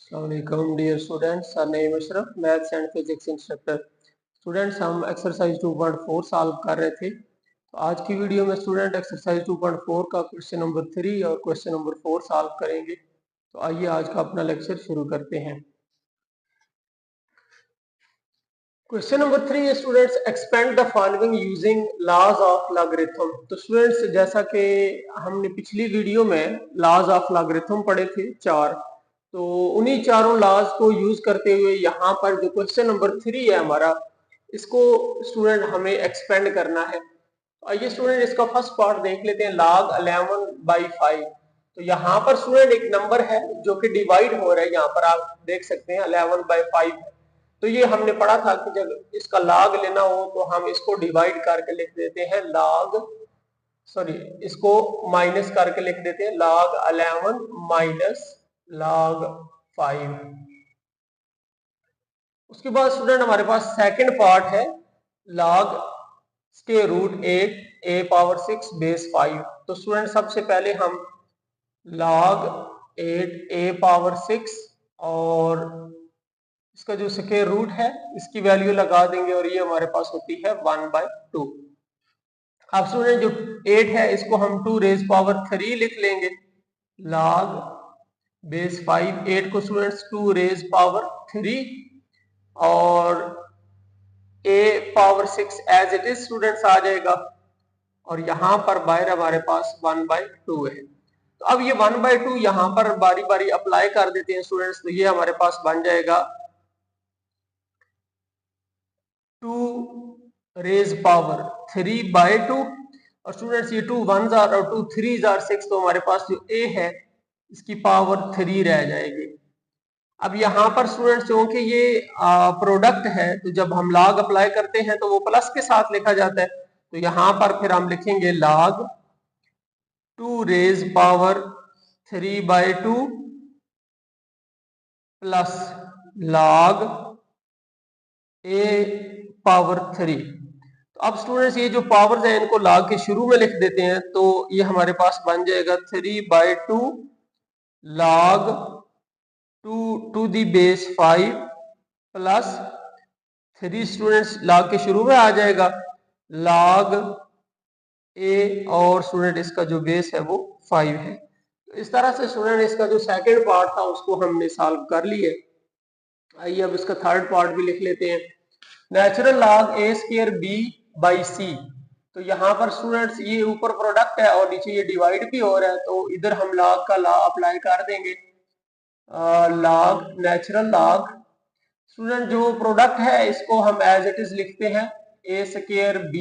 अस्सलामुअलैकुम dear students, sir Naeem Ashraf, maths and physics instructor. Students, हम exercise 2.4 solve कर रहे थे। तो आज की वीडियो में स्टूडेंट एक्सरसाइज 2.4 का क्वेश्चन नंबर 3 और क्वेश्चन नंबर 4 सॉल्व करेंगे। तो आइए आज का अपना लेक्चर शुरू करते हैं। क्वेश्चन नंबर 3 है students, expand the following using laws of logarithm. तो स्टूडेंट्स, जैसा कि हमने पिछली वीडियो में लॉज ऑफ लॉगरिथम पढ़े थे 4, तो उन्हीं चारों लॉज को यूज करते हुए यहाँ पर जो क्वेश्चन नंबर 3 है हमारा, इसको स्टूडेंट हमें एक्सपेंड करना है। तो आइए स्टूडेंट इसका फर्स्ट पार्ट देख लेते हैं, log 11/5। तो यहाँ पर स्टूडेंट एक नंबर है जो कि डिवाइड हो रहा है, यहाँ पर आप देख सकते हैं 11/5। तो ये हमने पढ़ा था कि जब इसका log लेना हो तो हम इसको डिवाइड करके लिख देते हैं इसको माइनस करके लिख देते हैं log 11 माइनस log 5। उसके बाद स्टूडेंट हमारे पास सेकंड पार्ट है log square root 8 a power 6 base 5। तो स्टूडेंट सबसे पहले हम log 8 a पावर 6 और इसका जो स्क्वायर रूट है इसकी वैल्यू लगा देंगे और ये हमारे पास होती है 1/2। अब स्टूडेंट जो 8 है इसको हम 2 रेज पावर 3 लिख लेंगे log बेस 5। 8 को स्टूडेंट्स 2 रेज पावर 3 और a power 6 as it is students आ जाएगा और यहाँ पर बाहर हमारे पास 1/2 है। तो अब ये 1/2 यहाँ पर बारी बारी अप्लाई कर देते हैं स्टूडेंट्स। तो ये हमारे पास बन जाएगा 2 रेज पावर 3/2 और स्टूडेंट्स ये 2 1s और 2 3s और 6, तो हमारे पास जो a है इसकी पावर 3 रह जाएगी। अब यहाँ पर स्टूडेंट्स क्योंकि ये प्रोडक्ट है तो जब हम log अप्लाई करते हैं तो वो प्लस के साथ लिखा जाता है। तो यहाँ पर फिर हम लिखेंगे log 2 raise power 3/2 plus log a power 3। तो अब स्टूडेंट्स ये जो पावर्स है इनको log के शुरू में लिख देते हैं तो ये हमारे पास बन जाएगा 3/2 log 2 to the base 5 plus 3 students log के शुरू में आ जाएगा log a और स्टूडेंट इसका जो बेस है वो 5 है। तो इस तरह से स्टूडेंट इसका जो सेकंड पार्ट था उसको हमने सॉल्व कर लिया। आइए अब इसका थर्ड पार्ट भी लिख लेते हैं, natural log a square b by c। तो यहाँ पर स्टूडेंट्स ये ऊपर प्रोडक्ट है और नीचे ये डिवाइड भी हो रहा है, तो इधर हम log का लॉ अप्लाई कर देंगे। log नेचुरल log स्टूडेंट जो प्रोडक्ट है इसको हम एज इट इज लिखते हैं a स्क्वायर b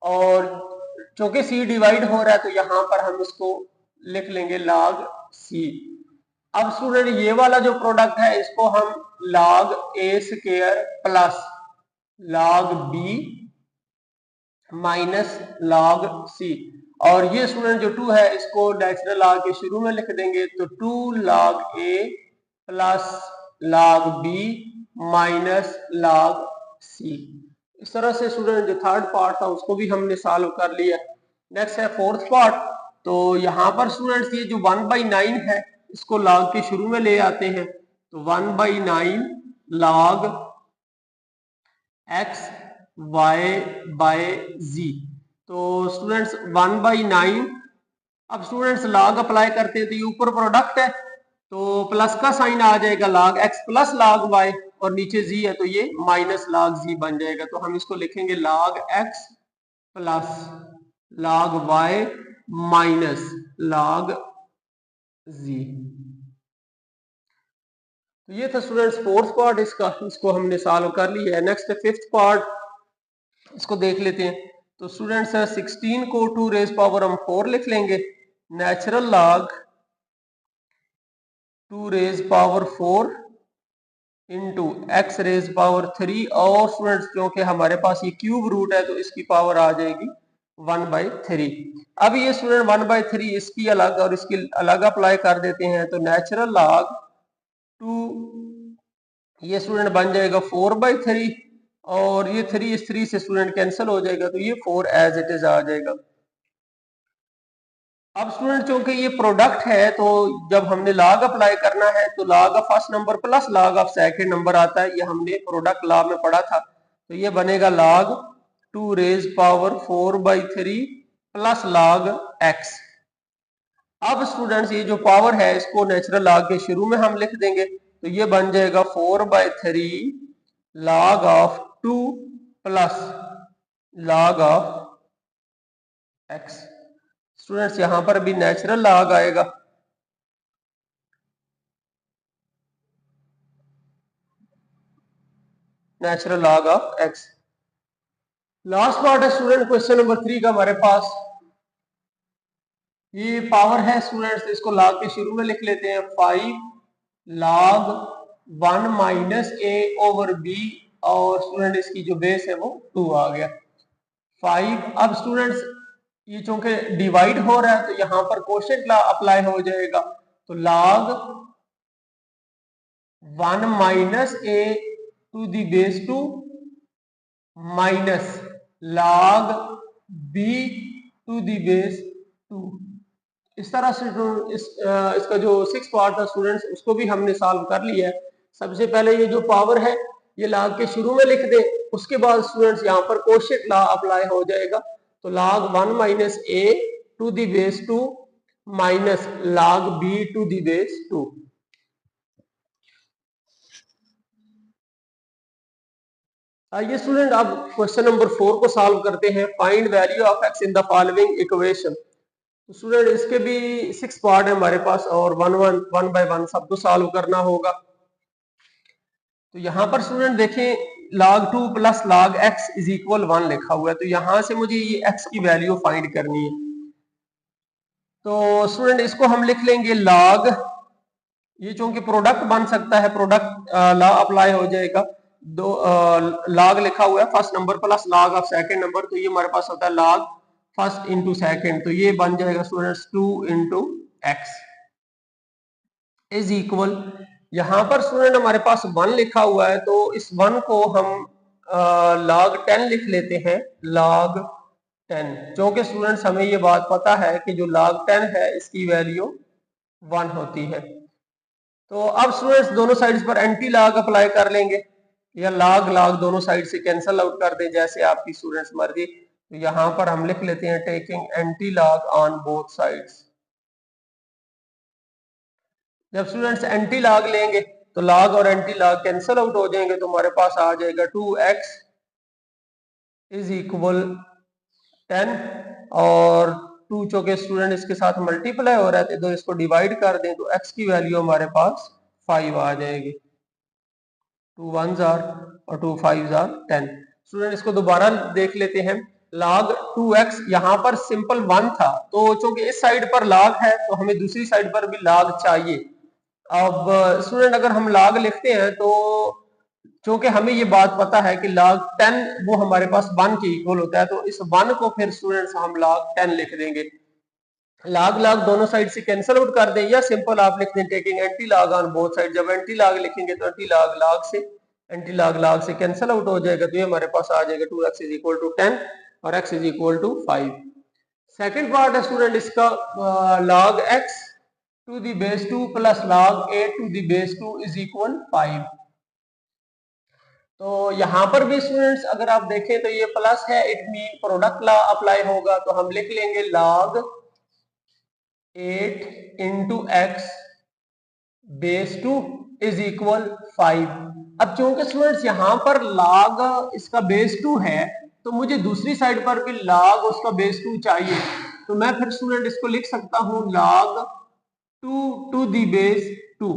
और चूंकि c डिवाइड हो रहा है तो यहाँ पर हम इसको लिख लेंगे log c। अब स्टूडेंट ये वाला जो प्रोडक्ट है इसको हम log a square plus log b minus log c और ये स्टूडेंट जो 2 है इसको नेचुरल log के शुरू में लिख देंगे तो 2 log a plus log b minus log c। इस तरह से स्टूडेंट जो थर्ड पार्ट था उसको भी हमने सॉल्व कर लिया। नेक्स्ट है फोर्थ पार्ट। तो यहाँ पर स्टूडेंट्स ये जो 1/9 है इसको log के शुरू में ले आते हैं तो 1/9 log x y by z। तो स्टूडेंट्स 1/9, अब स्टूडेंट्स log अप्लाई करते हैं तो ये ऊपर प्रोडक्ट है तो प्लस का साइन आ जाएगा log x plus log y और नीचे z है तो ये माइनस log z बन जाएगा। तो हम इसको लिखेंगे log x plus log y minus log z। तो ये था स्टूडेंट्स फोर्थ पार्ट इसका, इसको हमने सॉल्व कर लिया है। नेक्स्ट फिफ्थ पार्ट, इसको देख लेते हैं। तो स्टूडेंट्स 16 को 2 रेज पावर हम 4 लिख लेंगे, natural log 2 raise power 4 into x raise power 3 और स्टूडेंट्स क्योंकि हमारे पास ये क्यूब रूट है तो इसकी पावर आ जाएगी 1/3। अब ये स्टूडेंट 1/3 इसकी अलग और इसकी अलग अप्लाई कर देते हैं तो नेचुरल log 2 ये स्टूडेंट बन जाएगा 4/3 और ये 3 इस 3 से स्टूडेंट कैंसिल हो जाएगा तो ये 4 एज इट इज आ जाएगा। अब स्टूडेंट चूंकि ये प्रोडक्ट है तो जब हमने लॉग अप्लाई करना है तो log of first number plus log of second number आता है, ये हमने प्रोडक्ट लॉ में पढ़ा था। तो ये बनेगा log 2 raise power 4/3 plus log x। अब स्टूडेंट्स ये जो पावर है इसको नेचुरल लॉग के शुरू में हम लिख देंगे, तो ये बन जाएगा 4/3 log of 2 plus log of x। Students यहां पर भी नेचुरल लॉग आएगा, natural log of x। Last part है स्टूडेंट क्वेश्चन नंबर 3 का हमारे पास। ये पावर है स्टूडेंट्स, इसको लॉग के शुरू में लिख लेते हैं 5 log 1 minus a over b, और स्टूडेंट इसकी जो बेस है वो 2 आ गया 5। अब स्टूडेंट्स ये चूंकि डिवाइड हो रहा है तो यहां पर कोशेंट लॉ अप्लाई हो जाएगा, तो log 1 minus a to the base 2 minus log b to the base 2। इस तरह से इसका जो 6 पार्ट था स्टूडेंट्स उसको भी हमने सॉल्व कर लिया है। सबसे पहले ये जो पावर है ये लॉग के शुरू में लिख दे, उसके बाद स्टूडेंट्स यहाँ पर कोशेंट लॉ अप्लाई हो जाएगा, तो log 1 minus a to the base 2 minus log b to the base 2। आइए स्टूडेंट अब क्वेश्चन नंबर 4 को सॉल्व करते हैं। Find value of x in the following equation. तो स्टूडेंट इसके भी 6 पार्ट है हमारे पास और वन बाय वन सबको सॉल्व करना होगा। तो यहाँ पर स्टूडेंट देखें log 2 plus log x is equal 1 लिखा हुआ है, तो यहां से मुझे ये x की वैल्यू फाइंड करनी है। तो स्टूडेंट इसको हम लिख लेंगे log, ये चूंकि प्रोडक्ट बन सकता है प्रोडक्ट लॉ अप्लाई हो जाएगा, दो log लिखा हुआ है first number plus log of second number, तो ये हमारे पास होता है log फर्स्ट इंटू सेकेंड, तो ये बन जाएगा students 2 into x is equal, यहां पर स्टूडेंट हमारे पास 1 लिखा हुआ है तो इस 1 को हम log 10 लिख लेते हैं, log 10, क्योंकि स्टूडेंट्स हमें ये बात पता है कि जो log 10 है इसकी वैल्यू 1 होती है। तो अब स्टूडेंट्स दोनों साइड्स पर एंटी लॉग अप्लाई कर लेंगे, या log log दोनों साइड से कैंसिल आउट कर दें जैसे आपकी स्टूडेंट्स मर्जी। तो यहां पर हम लिख लेते हैं taking anti log on both sides. जब स्टूडेंट्स एंटी लॉग लेंगे तो लॉग और एंटी लॉग कैंसिल आउट हो जाएंगे, तो हमारे पास आ जाएगा 2x इज इक्वल 10, और 2 चौके स्टूडेंट इसके साथ मल्टीप्लाई हो रहा है तो इसको डिवाइड कर दें तो x की वैल्यू हमारे पास 5 आ जाएगी, 2 1s आर और 2 5s आर 10। स्टूडेंट इसको दोबारा देख लेते हैं, log 2x यहाँ पर सिंपल 1 था, तो चूंकि इस साइड पर log है तो हमें दूसरी साइड पर भी log चाहिए। अब स्टूडेंट अगर हम log लिखते हैं तो क्योंकि हमें ये बात पता है कि log 10 वो हमारे पास 1 के इक्वल होता है, तो इस 1 को फिर स्टूडेंट्स हम log 10 लिख देंगे। log log दोनों साइड से कैंसिल आउट कर दें, या सिंपल आप लिख दें taking anti log on both side. जब एंटी लॉग लिखेंगे तो एंटी लॉग लॉग से एंटी लॉग लॉग से कैंसिल आउट हो जाएगा, तो ये हमारे पास आ जाएगा 2x इज इक्वल टू 10 और x is equal to 5। Second part है स्टूडेंट इसका log x to the base 2 plus log a to the base 2 is equal 5। तो यहां पर भी स्टूडेंट्स अगर आप देखें तो ये प्लस है, it mean product law apply होगा, तो हम लिख लेंगे log 8 into x base 2 is equal 5। अब क्योंकि स्टूडेंट्स यहां पर log इसका बेस 2 है तो मुझे दूसरी साइड पर भी log उसका बेस 2 चाहिए, तो मैं फिर स्टूडेंट इसको लिख सकता हूं log 2 टू दी बेस 2।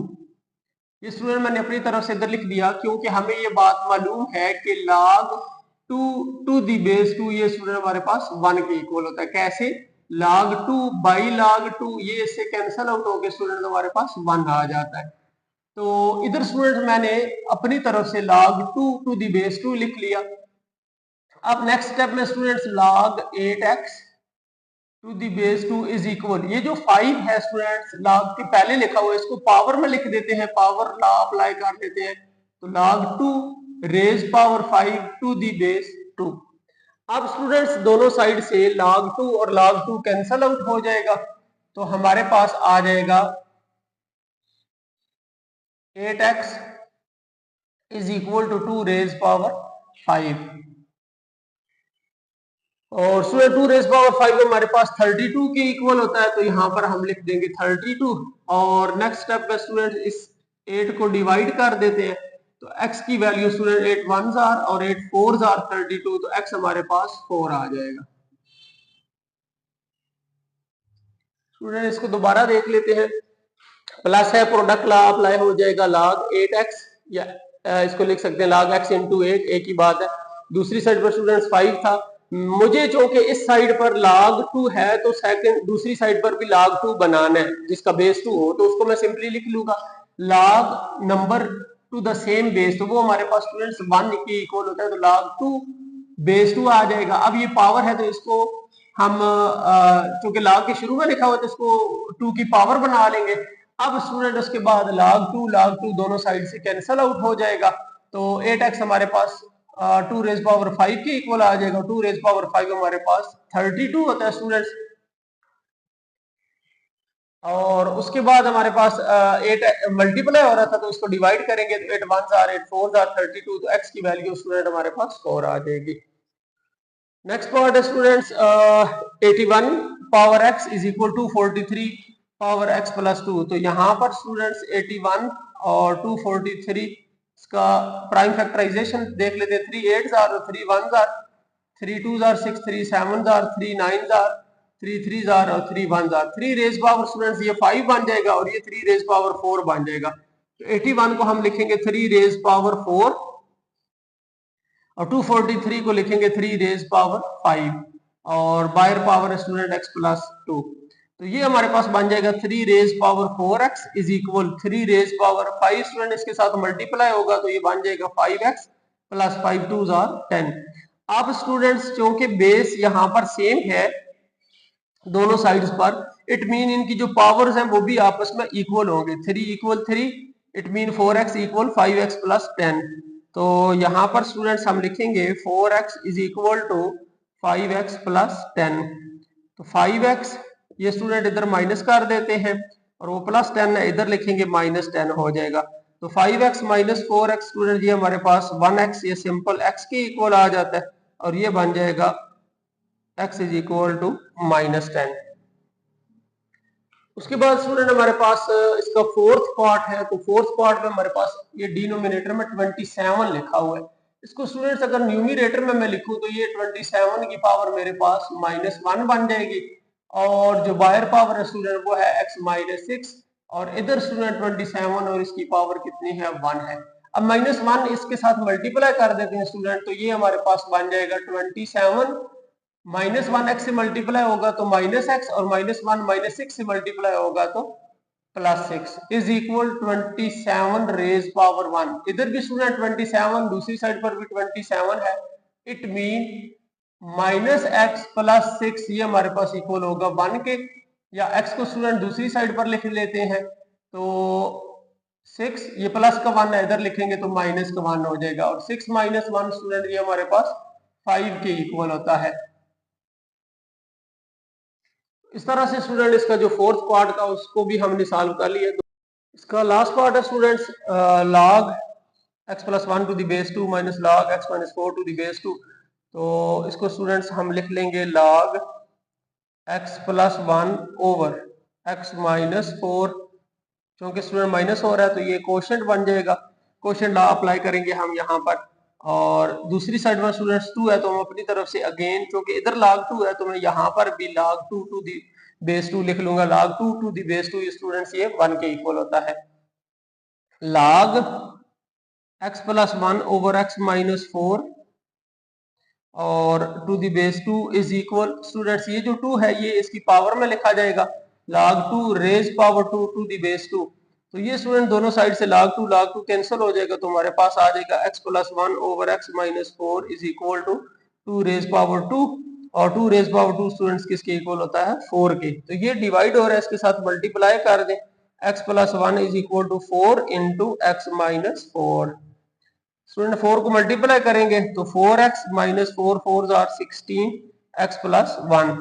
ये स्टूडेंट मैंने अपनी तरफ से इधर लिख दिया क्योंकि हमें ये बात मालूम है कि log 2 टू दी बेस 2 ये स्टूडेंट हमारे पास 1 के इक्वल होता है। कैसे? log 2 बाई log 2, ये इससे कैंसिल आउट होकर स्टूडेंट हमारे पास 1 आ जाता है। तो इधर स्टूडेंट मैंने अपनी तरफ से log 2 टू दी बेस 2 लिख लिया। अब नेक्स्ट स्टेप में students log 8x to the base 2 is equal, ये जो 5 है स्टूडेंट्स log के पहले लिखा हुआ है इसको पावर में लिख देते हैं, पावर लॉ अप्लाई कर देते हैं, तो log 2 raise power 5 to the base 2। अब स्टूडेंट्स दोनों साइड से log 2 और log 2 कैंसिल आउट हो जाएगा, तो हमारे पास आ जाएगा 8x is equal to 2 raise power 5। और स्टूडेंट 2 रेज पावर 5 हमारे पास 32 के इक्वल होता है, तो यहाँ पर हम लिख देंगे 32। और नेक्स्ट स्टेप में स्टूडेंट इस 8 को डिवाइड कर देते हैं, तो x की वैल्यू स्टूडेंट 8 1s आर और 8 4s आर 32, तो x हमारे पास 4 आ जाएगा। स्टूडेंट इसको दोबारा देख लेते हैं। प्लस है, प्रोडक्ट लॉ अप्लाई हो जाएगा log 8x, या इसको लिख सकते हैं log x इंटू 8, एक ही बात है। दूसरी साइड पर स्टूडेंट्स 5 था, मुझे चूंकि इस साइड पर log 2 है तो सेकंड दूसरी साइड पर भी log 2 बनाना है जिसका बेस 2 हो, तो उसको मैं सिंपली लिख लूंगा log number two the same base, तो वो हमारे पास स्टूडेंट्स 1 के इक्वल होता है, तो log 2 बेस 2 आ जाएगा। अब ये पावर है तो इसको हम चूंकि log के शुरू में लिखा हुआ है तो इसको 2 की पावर बना लेंगे। अब स्टूडेंट उसके बाद log 2 दोनों साइड से कैंसिल आउट हो जाएगा, तो 8x हमारे पास 2 रेज पावर 5 के इक्वल आ जाएगा। 2 रेज पावर 5 हमारे पास 32 होता है स्टूडेंट्स। और उसके बाद हमारे पास 8 मल्टीप्लाई हो रहा था तो इसको डिवाइड करेंगे, तो 8 1s आर 8 4s आर 32, तो x की वैल्यू स्टूडेंट हमारे पास 4 आ जाएगी। नेक्स्ट पार्ट है students 81 power x is equal to 43 power x plus 2। तो यहाँ पर स्टूडेंट्स 81 और 243 इसका प्राइम फैक्टराइजेशन देख लेते हैं। 3 8s are 3 1s are 3 2s are 6 3 7s are 3 9s are 3 3s are और 3 1s are. 3 raise power students ये 5 बन जाएगा और ये 3 रेज पावर 4 बन जाएगा। तो 81 को हम लिखेंगे 3 रेज पावर 4 और 243 को लिखेंगे 3 रेज पावर 5 और बायर पावर स्टूडेंट x प्लस 2। तो ये हमारे पास बन जाएगा 3 raise power 4x is equal 3 raise power 5, student इसके साथ मल्टीप्लाई होगा तो ये बन जाएगा 5x प्लस 5 2s आर 10। अब स्टूडेंट्स क्योंकि बेस यहाँ पर सेम है दोनों साइड्स पर, इट मीन इनकी जो पावर्स हैं वो भी आपस में इक्वल होंगे। 3 equal 3, it mean 4x equal 5x plus 10। तो यहाँ पर स्टूडेंट्स हम लिखेंगे 4x is equal to 5x plus 10। तो 5x ये स्टूडेंट इधर माइनस कर देते हैं और वो प्लस 10 है, इधर लिखेंगे माइनस 10 हो जाएगा। तो 5x माइनस 4x स्टूडेंट ये हमारे पास 1x, ये सिंपल x के इक्वल आ जाता है और ये बन जाएगा x is equal to minus 10। उसके बाद स्टूडेंट हमारे पास इसका फोर्थ पार्ट है, तो फोर्थ पार्ट में हमारे पास ये डिनोमिनेटर में 27 लिखा हुआ है। इसको स्टूडेंट्स अगर न्यूमरेटर में मैं लिखूं तो ये 27 की पावर मेरे पास -1 बन जाएगी और जो बाहर पावर है स्टूडेंट वो है x माइनस 6 और इधर स्टूडेंट 27 और इसकी पावर कितनी है 1 है। अब -1 इसके साथ मल्टीप्लाई कर देते हैं स्टूडेंट, तो ये हमारे पास बन जाएगा 27 -1 x से मल्टीप्लाई होगा तो -x और -1 -6 से मल्टीप्लाई होगा तो +6 इज इक्वल 27 रेज पावर 1। इधर भी स्टूडेंट 27, दूसरी साइड पर भी 27 है, इट मीन -x प्लस 6 ये हमारे पास इक्वल होगा 1 के, या x को स्टूडेंट दूसरी साइड पर लिख लेते हैं तो 6 ये प्लस का 1 है, इधर लिखेंगे तो माइनस का 1 हो जाएगा और 6 माइनस 1 स्टूडेंट ये हमारे पास 5 के इक्वल होता है। इस तरह से स्टूडेंट इसका जो फोर्थ पार्ट का उसको भी हमने सॉल्व कर लिया। तो इसका लास्ट पार्ट है students log x plus 1 to the base 2 minus log x minus 4 to the base 2। तो इसको स्टूडेंट्स हम लिख लेंगे log x plus 1 over x minus 4, क्योंकि स्टूडेंट माइनस हो रहा है तो ये कोशेंट बन जाएगा। कोशेंट लॉ अप्लाई करेंगे हम यहाँ पर और दूसरी साइड में स्टूडेंट्स 2 है तो हम अपनी तरफ से अगेन क्योंकि इधर log 2 है तो मैं यहाँ पर भी log 2 टू दी बेस 2 लिख लूंगा। log 2 to the base 2 students ये 1 के इक्वल होता है। log x plus 1 over x minus 4 और to the base 2 is equal students ये जो 2 है ये इसकी पावर में लिखा जाएगा log 2 raise power 2 to the base 2। तो ये स्टूडेंट दोनों साइड से log 2 कैंसिल हो जाएगा तो हमारे पास आ जाएगा x plus 1 over x minus 4 is equal to 2 raise power 2 और 2 रेज पावर 2 स्टूडेंट्स किसके इक्वल होता है 4 के। तो ये डिवाइड हो रहा है, इसके साथ मल्टीप्लाई कर दें, x plus 1 is equal to 4 into x minus 4। Student 4 को मल्टीप्लाई करेंगे तो 4x minus 4 4 are 16 x plus 1।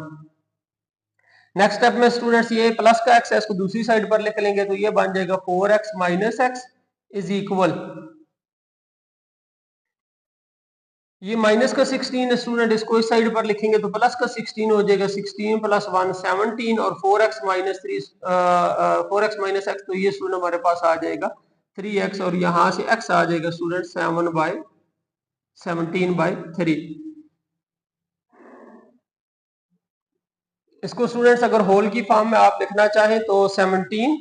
Next step में स्टूडेंट्स ये प्लस का एक्स है इसको दूसरी साइड पर लिख लेंगे, तो ये बन जाएगा 4x minus x is equal, ये माइनस का 16 है स्टूडेंट, इसको इस साइड पर लिखेंगे तो प्लस का 16 हो जाएगा, 16 प्लस 1 17 और 4x minus 3 4x minus x, तो ये स्टूडेंट हमारे पास आ जाएगा 3x और यहाँ से x आ जाएगा स्टूडेंट 7/17/3। इसको स्टूडेंट्स अगर होल की फॉर्म में आप लिखना चाहें तो 17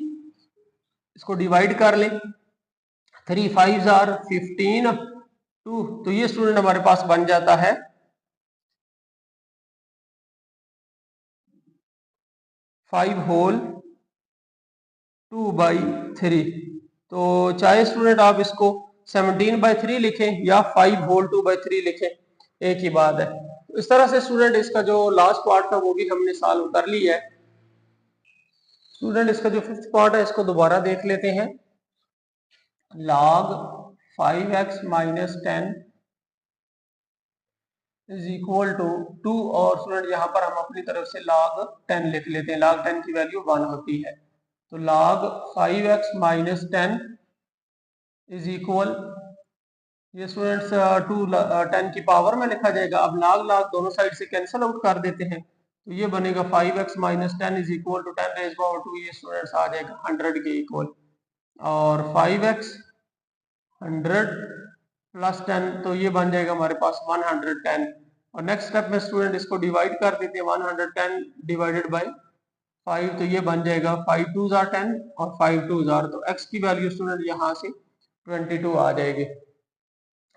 इसको डिवाइड कर लें, 3 5 आर 15 2, तो ये स्टूडेंट हमारे पास बन जाता है 5 होल 2/3। तो चाहे स्टूडेंट आप इसको 17/3 लिखें या 5 होल 2/3 लिखें, एक ही बात है। तो इस तरह से स्टूडेंट इसका जो लास्ट पार्ट था वो भी हमने सॉल्व कर लिया है। स्टूडेंट इसका जो फिफ्थ पार्ट है इसको दोबारा देख लेते हैं। log 5x minus 10 is equal to 2, और स्टूडेंट यहाँ पर हम अपनी तरफ से log 10 लिख लेते हैं, log 10 की वैल्यू 1 होती है, तो log 5x minus 10 is equal, ये स्टूडेंट्स 10 की पावर में लिखा जाएगा। अब log दोनों साइड से कैंसिल आउट कर देते हैं, तो ये बनेगा 5x minus 10 is equal to 10 raise power 2, ये स्टूडेंट्स आ जाएगा 100 के इक्वल, और 5x 100 प्लस 10, तो ये बन जाएगा हमारे पास 110। और नेक्स्ट स्टेप में स्टूडेंट इसको डिवाइड कर देते हैं, 110 डिवाइडेड बाय 5, तो ये बन जाएगा 5 2 जार 10 और 5 2 जार, तो x की वैल्यू स्टूडेंट यहाँ से 22 आ जाएगी।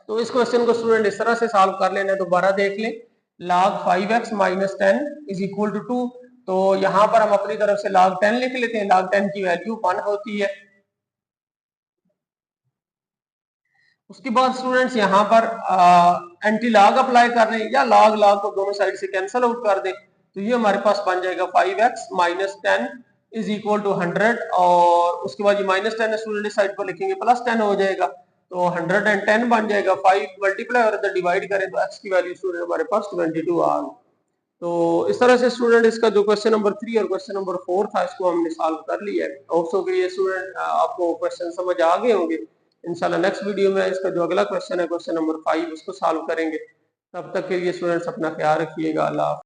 तो इस क्वेश्चन को स्टूडेंट इस तरह से सॉल्व कर लेना है, दोबारा देख लें। log 5x minus 10 is equal to 2, तो यहाँ पर हम अपनी तरफ से log 10 लिख लेते हैं, log 10 की वैल्यू 1 होती है। उसके बाद स्टूडेंट्स यहाँ पर एंटी लॉग अप्लाई कर रहे हैं या log को दोनों साइड से कैंसिल आउट कर दे, तो ये हमारे पास बन जाएगा 5x minus 10 is equal to 100, और उसके बाद ये माइनस 10 स्टूडेंट इस साइड पर लिखेंगे प्लस 10 हो जाएगा, तो 110 बन जाएगा। 5 मल्टीप्लाई और इधर डिवाइड करें तो x की वैल्यू स्टूडेंट हमारे पास 22 आ गई। तो इस तरह से स्टूडेंट इसका जो क्वेश्चन नंबर 3 और क्वेश्चन नंबर 4 था इसको हमने सॉल्व कर लिया है। होप्स कि ये स्टूडेंट आपको क्वेश्चन समझ आ गए होंगे। इंशाल्लाह नेक्स्ट वीडियो में इसका जो अगला क्वेश्चन है क्वेश्चन नंबर 5 उसको सॉल्व करेंगे। तब तक के लिए स्टूडेंट्स अपना ख्याल रखिएगा। अल्लाह।